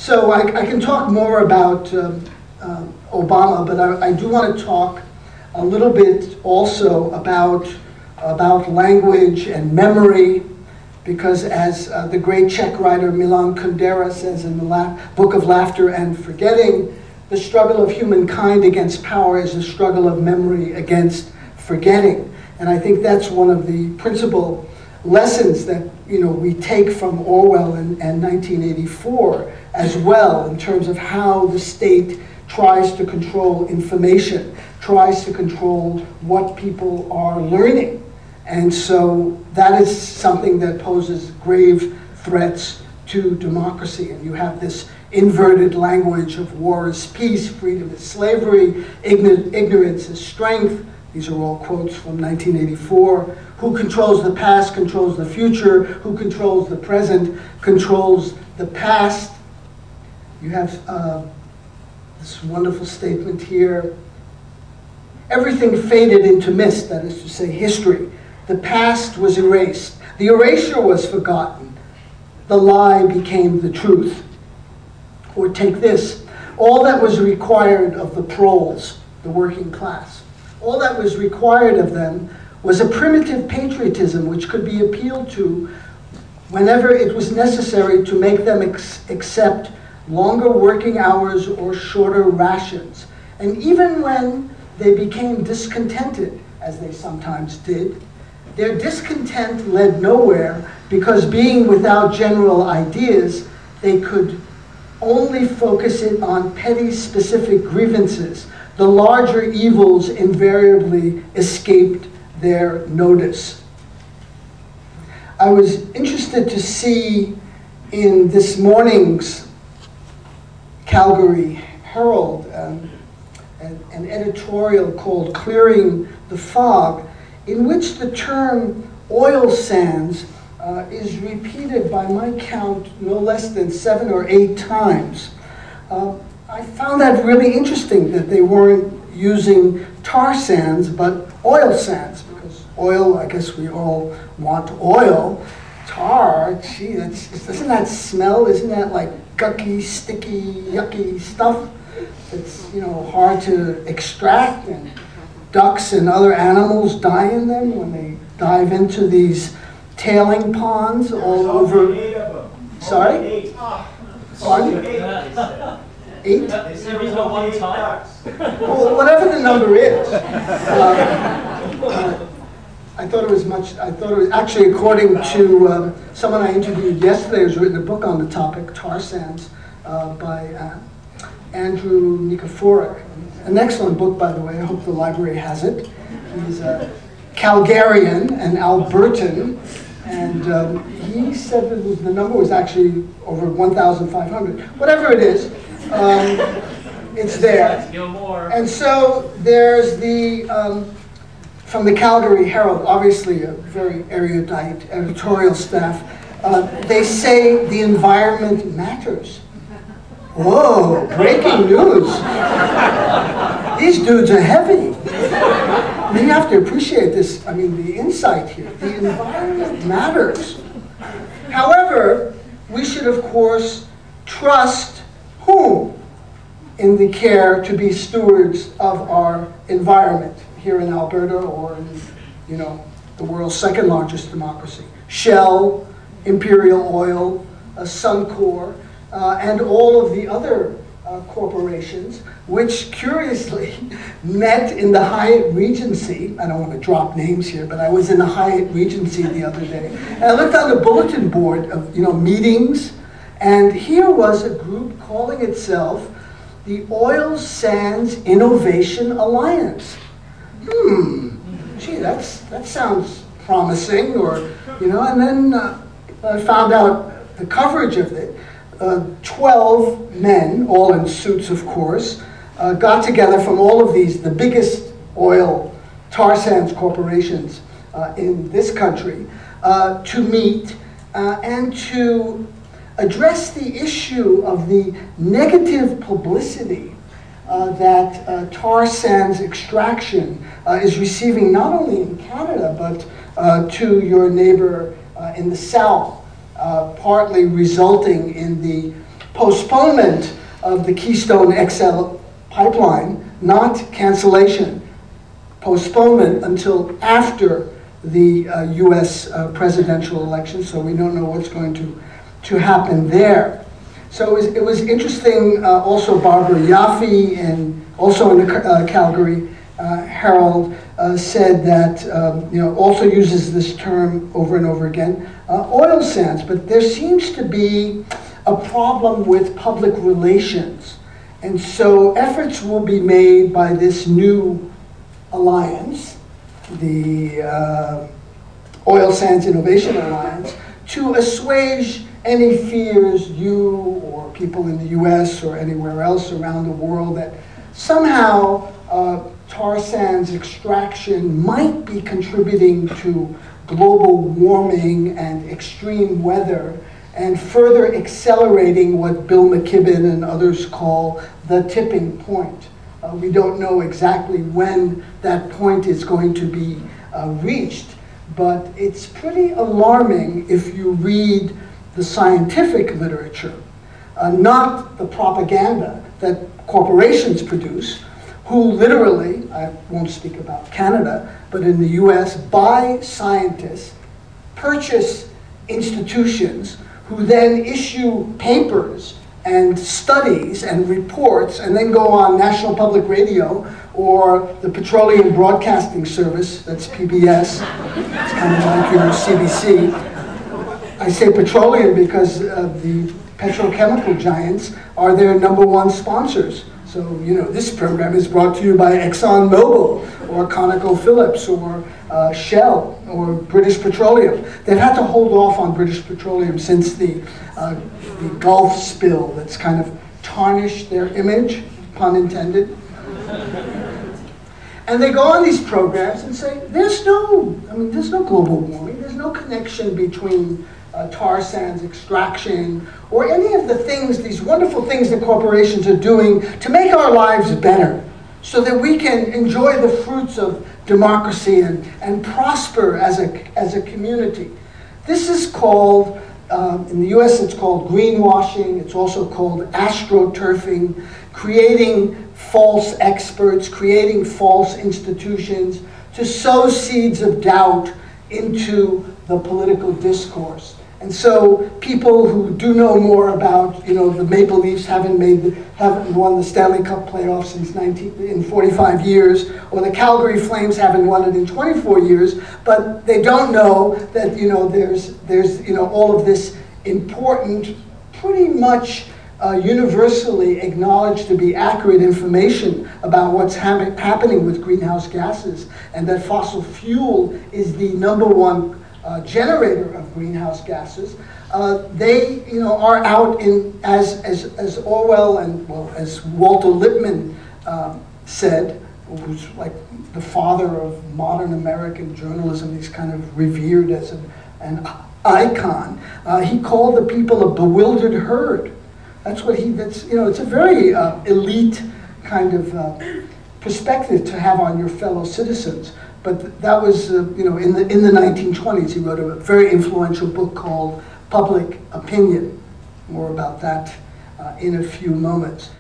So I can talk more about Obama, but I do want to talk a little bit also about language and memory, because as the great Czech writer Milan Kundera says in the Book of Laughter and Forgetting, the struggle of humankind against power is a struggle of memory against forgetting. And I think that's one of the principal lessons that we take from Orwell and 1984 as well, in terms of how the state tries to control information, tries to control what people are learning. And so that is something that poses grave threats to democracy. And you have this inverted language of war is peace, freedom is slavery, ignorance is strength. These are all quotes from 1984. Who controls the past controls the future. Who controls the present controls the past. You have this wonderful statement here. Everything faded into mist, that is to say, history. The past was erased. The erasure was forgotten. The lie became the truth. Or take this. All that was required of the proles, the working class, all that was required of them was a primitive patriotism which could be appealed to whenever it was necessary to make them accept longer working hours or shorter rations. And even when they became discontented, as they sometimes did, their discontent led nowhere, because being without general ideas, they could only focus it on petty specific grievances. The larger evils invariably escaped their notice. I was interested to see in this morning's Calgary Herald an editorial called Clearing the Fog, in which the term oil sands is repeated by my count no less than 7 or 8 times. I found that really interesting that they weren't using tar sands, but oil sands, because oil, I guess we all want oil. Tar, gee, doesn't that smell? Isn't that like gucky, sticky, yucky stuff? It's hard to extract, and ducks and other animals die in them when they dive into these tailing ponds all over. Sorry? Pardon? 8? They said we got 1 time. Well, whatever the number is. I thought it was actually, according to someone I interviewed yesterday who's written a book on the topic, tar sands, by Andrew Nikiforuk. An excellent book, by the way. I hope the library has it. He's a Calgarian, an Albertan, and he said that the number was actually over 1,500. Whatever it is, it's there. And so there's the, from the Calgary Herald, obviously a very erudite editorial staff, they say the environment matters. Whoa, breaking news. These dudes are heavy. I mean, you have to appreciate this, the insight here. The environment matters. However, we should, of course, trust whom in the care to be stewards of our environment here in Alberta, or in, the world's second largest democracy. Shell, Imperial Oil, Suncor, and all of the other corporations, which curiously met in the Hyatt Regency. I don't want to drop names here, but I was in the Hyatt Regency the other day. And I looked on the bulletin board of meetings, and here was a group calling itself the Oil Sands Innovation Alliance. Gee, that sounds promising, or, and then I found out the coverage of it. 12 men, all in suits of course, got together from all of these, the biggest oil tar sands corporations in this country, to meet and to address the issue of the negative publicity that tar sands extraction is receiving, not only in Canada, but to your neighbor in the south. Partly resulting in the postponement of the Keystone XL pipeline, not cancellation. Postponement until after the US presidential election, so we don't know what's going to happen there. So it was interesting. Also Barbara Yaffe, and also in the Calgary Herald, said that, also uses this term over and over again, oil sands, but there seems to be a problem with public relations. And so efforts will be made by this new alliance, the Oil Sands Innovation Alliance, to assuage any fears you or people in the US or anywhere else around the world that somehow tar sands extraction might be contributing to global warming and extreme weather, and further accelerating what Bill McKibben and others call the tipping point. We don't know exactly when that point is going to be reached, but it's pretty alarming if you read the scientific literature, not the propaganda that corporations produce, who literally, I won't speak about Canada, but in the US, buy scientists, purchase institutions, who then issue papers and studies and reports, and then go on National Public Radio or the Petroleum Broadcasting Service, that's PBS, it's kind of like your CBC. I say petroleum because the petrochemical giants are their #1 sponsors. So, this program is brought to you by ExxonMobil or ConocoPhillips or Shell or British Petroleum. They've had to hold off on British Petroleum since the Gulf spill that's kind of tarnished their image, pun intended. And they go on these programs and say, there's no global warming, there's no connection between tar sands extraction or any of the things, these wonderful things that corporations are doing to make our lives better so that we can enjoy the fruits of democracy and prosper as a community. This is called, in the US it's called greenwashing, it's also called astroturfing, creating false experts, creating false institutions to sow seeds of doubt into the political discourse. And so people who do know more about, the Maple Leafs haven't won the Stanley Cup playoffs in 45 years, or the Calgary Flames haven't won it in 24 years, but they don't know that, there's all of this important, pretty much universally acknowledged to be accurate information about what's happening with greenhouse gases, and that fossil fuel is the #1 generator of greenhouse gases. They, are out in, as Orwell and, as Walter Lippmann said, who's like the father of modern American journalism. He's kind of revered as an icon. He called the people a bewildered herd. That's what it's a very elite kind of perspective to have on your fellow citizens. But that was, in the 1920s, he wrote a very influential book called Public Opinion. More about that in a few moments.